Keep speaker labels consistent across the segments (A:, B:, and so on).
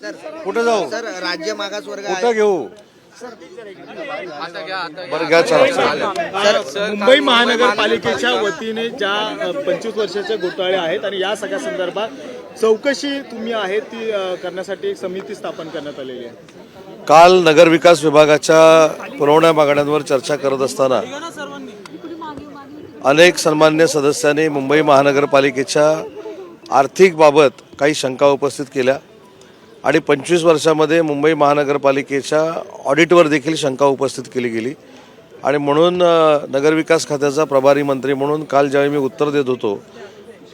A: कुठे जाऊ
B: सर राज्य मागासवर्ग
A: कुठं घेऊ बरं घ्या चला.
C: मुंबई महानगरपालिकेच्या वतीने ज्या 25 वर्षाचे घोटाळे आहेत आणि या सगळ्या संदर्भात चौकशी तुम्ही आहे ती करण्यासाठी एक समिती स्थापन करण्यात आलेली आहे.
A: काल नगरविकास विभागाच्या पुरवण्या मागण्यांवर चर्चा करत असताना अनेक सन्मान्य सदस्यांनी मुंबई महानगरपालिकेच्या आर्थिक बाबत काही शंका उपस्थित केल्या आणि 25 वर्षामध्ये मुंबई महानगरपालिकेच्या ऑडिटवर देखील शंका उपस्थित केली गेली आणि म्हणून नगरविकास खात्याचा प्रभारी मंत्री म्हणून काल ज्यावेळी मी उत्तर देत होतो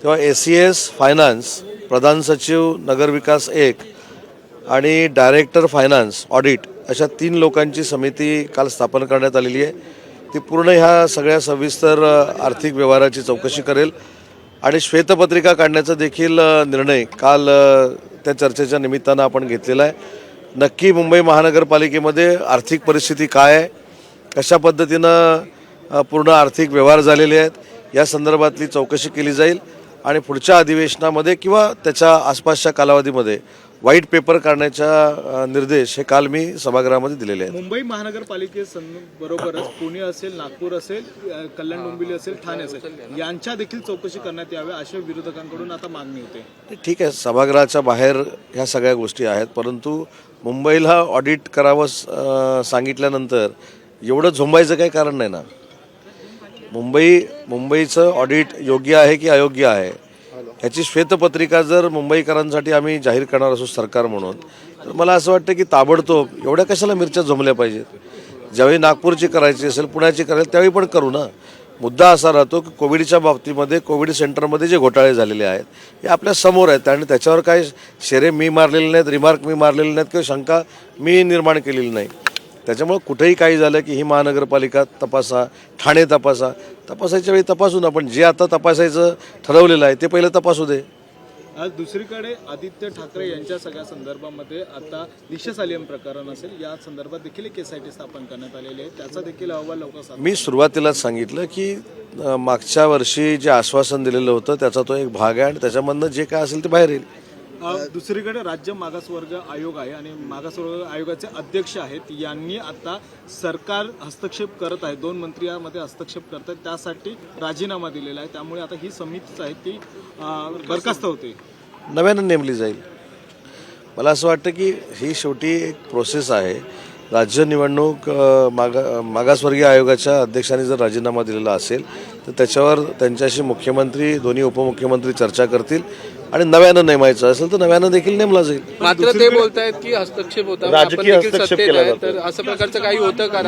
A: तेव्हा ACS फायनान्स प्रधान सचिव नगरविकास 1 आणि डायरेक्टर फायनान्स ऑडिट अशा 3 लोकांची समिती काल स्थापन करण्यात आलेली आहे. ती पूर्ण ह्या सगळ्या सविस्तर आर्थिक व्यवहाराची चौकशी करेल आणि श्वेतपत्रिका काढण्याचा देखील निर्णय काल त्या चर्चेच्या निमित्तानं आपण घेतलेला आहे. नक्की मुंबई महानगरपालिकेमध्ये आर्थिक परिस्थिती काय आहे, कशा पद्धतीनं पूर्ण आर्थिक व्यवहार झालेले आहेत या संदर्भातली चौकशी केली जाईल आणि पुढच्या अधिवेशनामध्ये किंवा त्याच्या आसपासच्या कालावधीमध्ये व्हाईट पेपर काढण्याच्या निर्देश हे काल मी सभागृहामध्ये दिलेले आहेत.
C: मुंबई महानगरपालिकेबरोबरच पुणे असेल, नागपूर असेल, कल्याण डोंबिवली असेल, ठाणे असेल यांच्या देखील चौकशी करण्यात यावी अशा विरोधकांकडून आता मागणी होते.
A: ठीक आहे, सभागृहाच्या बाहेर ह्या सगळ्या गोष्टी आहेत, परंतु मुंबईला ऑडिट करावं सांगितल्यानंतर एवढं झोंबायचं काही कारण नाही ना. मुंबईचं ऑडिट योग्य आहे की अयोग्य आहे याची श्वेतपत्रिका जर मुंबईकरांसाठी आम्ही जाहीर करणार असू सरकार म्हणून तर मला असं वाटतं की ताबडतोब एवढ्या कशाला मिरच्या जमल्या पाहिजेत. ज्यावेळी नागपूरची करायची असेल, पुण्याची करायची त्यावेळी पण करू ना. मुद्दा असा राहतो की कोविडच्या बाबतीमध्ये कोविड सेंटरमध्ये जे घोटाळे झालेले आहेत हे आपल्या समोर आहेत आणि त्याच्यावर काय शेरे मी मारलेले नाहीत, रिमार्क मी मारलेले नाहीत किंवा शंका मी निर्माण केलेली नाही. त्याच्यामुळे कुठेही काही झालं की ही महानगरपालिका तपासा, ठाणे तपासायच्या वेळी तपासून आपण जे आता तपासायचं ठरवलेलं आहे ते पहिलं तपासू दे.
C: आज दुसरीकडे आदित्य ठाकरे यांच्या सगळ्या संदर्भामध्ये आता दिशा सालियम प्रकरण असेल या संदर्भात देखील एक SIT स्थापन करण्यात आलेली आहे. त्याचा देखील अहवाल लवकर
A: मी सुरुवातीलाच सांगितलं की मागच्या वर्षी जे आश्वासन दिलेलं होतं त्याचा तो एक भाग आहे आणि त्याच्यामधनं जे काय असेल ते बाहेर येईल.
C: दुसरीकडे राज्य मागासवर्ग आयोग आहे आणि मागासवर्ग आयोगाचे अध्यक्ष आहेत यांनी आता सरकार हस्तक्षेप करत आहे, 2 मंत्री यामध्ये हस्तक्षेप करत आहेत त्यासाठी राजीनामा दिलेला आहे. त्यामुळे आता ही समितीच आहे ती बरखास्त होते,
A: नव्यानं नेमली जाईल. मला असं वाटतं की ही शेवटी एक प्रोसेस आहे. राज्य निवडणूक मागासवर्गीय आयोगाच्या अध्यक्षांनी जर राजीनामा दिलेला असेल तर त्याच्यावर त्यांच्याशी मुख्यमंत्री, दोन्ही उपमुख्यमंत्री चर्चा करतील आणि नव्यानं नेमायचं असेल तर नव्यानं देखील नेमला जाईल.
D: मात्र ते बोलतायत की हस्तक्षेप होता,
A: राजकीय हस्तक्षेप केला जातो.
D: तर असं प्रकारचं काही होतं का?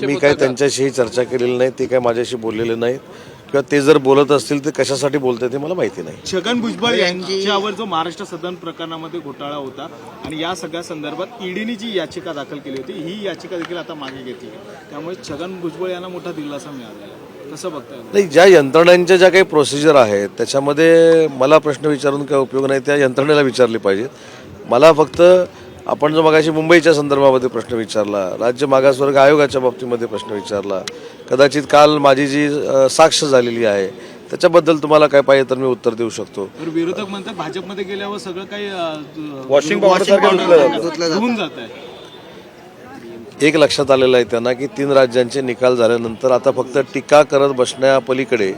A: मी काय त्यांच्याशीही चर्चा केलेली नाही, ते काय माझ्याशी बोललेले नाहीत किंवा ते जर बोलत असतील तर कशासाठी बोलतात ते मला माहिती नाही.
C: छगन भुजबळ यांच्यावर जो महाराष्ट्र सदन प्रकरणामध्ये घोटाळा होता आणि या सगळ्या संदर्भात ईडीने जी याचिका दाखल केली होती ही याचिका देखील आता मागे घेतली, त्यामुळे छगन भुजबळ यांना मोठा दिलासा मिळाला. कसं बघताय?
A: नाही, ज्या यंत्रणांच्या ज्या काही प्रोसिजर आहेत त्याच्यामध्ये मला प्रश्न विचारून काय उपयोग नाही, त्या यंत्रणेला विचारले पाहिजेत. मला फक्त आपण जो मगाशी मुंबईच्या संदर्भामध्ये प्रश्न विचारला, राज्य मागासवर्ग आयोगाच्या बाबतीमध्ये प्रश्न विचारला, कदाचित काल माझी जी साक्ष झालेली आहे त्याच्याबद्दल तुम्हाला काय पाहिजे तर मी उत्तर देऊ शकतो.
C: विरोधक म्हणतात भाजपमध्ये गेल्यावर सगळं काही
A: वॉशिंग पावडर
C: धुवून जात आहे.
A: एक लक्षात आलेलं आहे त्यांना की 3 राज्यांचे निकाल झाल्यानंतर आता फक्त टीका करत बसण्यापलीकडे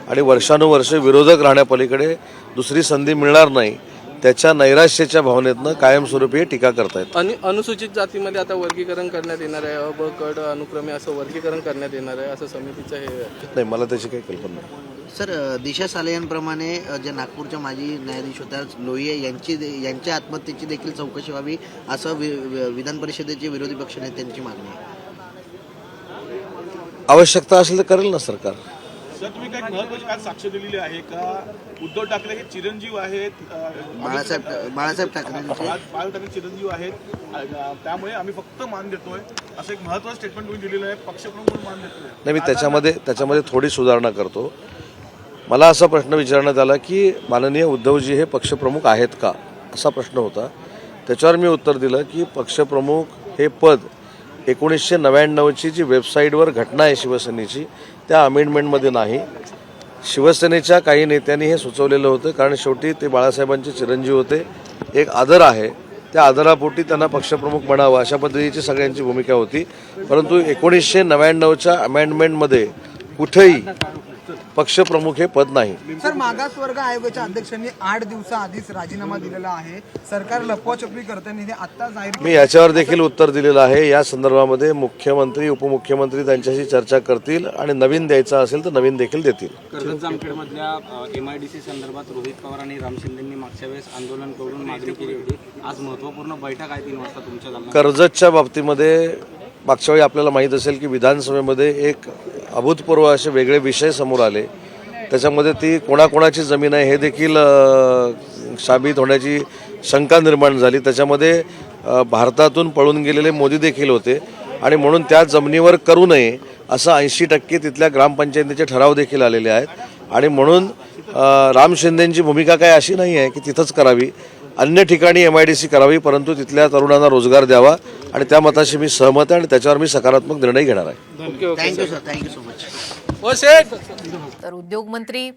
A: आणि वर्षानुवर्ष विरोधक राहण्यापलीकडे दुसरी संधी मिळणार नाही, त्याच्या नैराश्याच्या भावनेतनं कायमस्वरूपी टीका करतायत.
D: अनुसूचित जातीमध्ये आता वर्गीकरण करण्यात येणार आहे, ब क अनुक्रमे असं वर्गीकरण करण्यात येणार आहे असं समितीचं हे
A: नाही, मला त्याची काही कल्पना नाही.
B: सर दिशा सालियांप्रमाणे जे नागपूरच्या माजी न्यायाधीश होत्या लोहिये यांच्या आत्महत्येची देखील चौकशी व्हावी असं विधान परिषदेचे विरोधी पक्ष नेत्यांची मागणी आहे.
A: आवश्यकता असेल तर करेल ना सरकार.
E: सर तुम्ही काही महत्वाची आज साक्ष दिलेली आहे का? उद्धव ठाकरे हे चिरंजीव आहेत,
B: बाळासाहेब ठाकरे
E: चिरंजीव आहेत, त्यामुळे आम्ही फक्त मान देतोय असं एक महत्वाचं स्टेटमेंट तुम्ही दिलेलं आहे. पक्षप्रमुख म्हणून मान देतोय.
A: नाही, मी त्याच्यामध्ये थोडी सुधारणा करतो. मला असा प्रश्न विचारण्यात आला की माननीय उद्धवजी हे पक्षप्रमुख आहेत का असा प्रश्न होता. त्याच्यावर मी उत्तर दिलं की पक्षप्रमुख हे पद 1999ची जी वेबसाईटवर घटना आहे शिवसेनेची त्या अमेंडमेंटमध्ये नाही. शिवसेनेच्या काही नेत्यांनी हे सुचवलेलं होतं कारण शेवटी ते बाळासाहेबांचे चिरंजीव होते. एक आदर आहे त्या आदरापोटी त्यांना पक्षप्रमुख बनावं अशा पद्धतीची सगळ्यांची भूमिका होती. परंतु 1999च्या अमेंडमेंटमध्ये कुठेही पक्षप्रमुख हे पद नाही.
F: सर, मागासवर्ग आयोगाच्या अध्यक्षांनी 8 दिवसाआधीच राजीनामा दिलेला आहे. सरकार लपवाछपवी करताना हे आता जाहीर
A: मी याच्यावर देखील उत्तर दिलेलं आहे. या संदर्भामध्ये मुख्यमंत्री उपमुख्यमंत्री त्यांच्याशी चर्चा करतील आणि नवीन द्यायचा असेल तर नवीन देखील देतील.
G: कर्जत जामखेडमधल्या MIDC संदर्भात रोहित पवार आणि राम शिंदेंनी मागच्या वेळेस आंदोलन करून मागणी केली होती. आज महत्त्वपूर्ण बैठक आहे 3 वाजता तुमच्या जालना.
A: कर्जतच्या बाबतीमध्ये मागच्या वेळी आपल्याला माहीत असेल की विधानसभेमध्ये एक अभूतपूर्व असे वेगळे विषय समोर आले. त्याच्यामध्ये ती कोणाकोणाची जमीन आहे हे देखील साबित होण्याची शंका निर्माण झाली. त्याच्यामध्ये भारतातून पळून गेलेले मोदी देखील होते आणि म्हणून त्या जमिनीवर करू नये असं 80% तिथल्या ग्रामपंचायतीचे ठराव देखील आलेले आहेत. आणि म्हणून राम शिंदेंची भूमिका काय अशी नाही आहे की तिथंच करावी, अन्य ठिकाणी MIDC करावी, परंतु तिथल्या तरुणांना रोजगार द्यावा आणि त्या मताशी मी सहमत आहे आणि त्याच्यावर मी सकारात्मक निर्णय घेणार आहे.
B: Thank you sir, thank you so much.
H: तर उद्योगमंत्री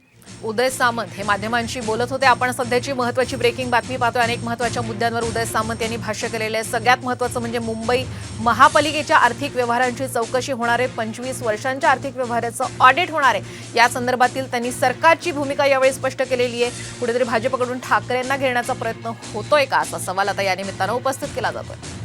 H: उदय सामंत हे माध्यमांशी बोलत होते. आपण सध्याची महत्त्वाची ब्रेकिंग बातमी पाहतोय. अनेक महत्त्वाच्या मुद्द्यांवर उदय सामंत यांनी भाष्य केलेले आहे. सगळ्यात महत्त्वाचं म्हणजे मुंबई महापालिकेच्या आर्थिक व्यवहारांची चौकशी होणार आहे. 25 वर्षांच्या आर्थिक व्यवहाराचं ऑडिट होणार आहे. या संदर्भातील त्यांनी सरकारची भूमिका यावेळी स्पष्ट केलेली आहे. कुठेतरी भाजपकडून ठाकरेंना घेण्याचा प्रयत्न होतोय का असा सवाल आता या निमित्तानं उपस्थित केला जातोय.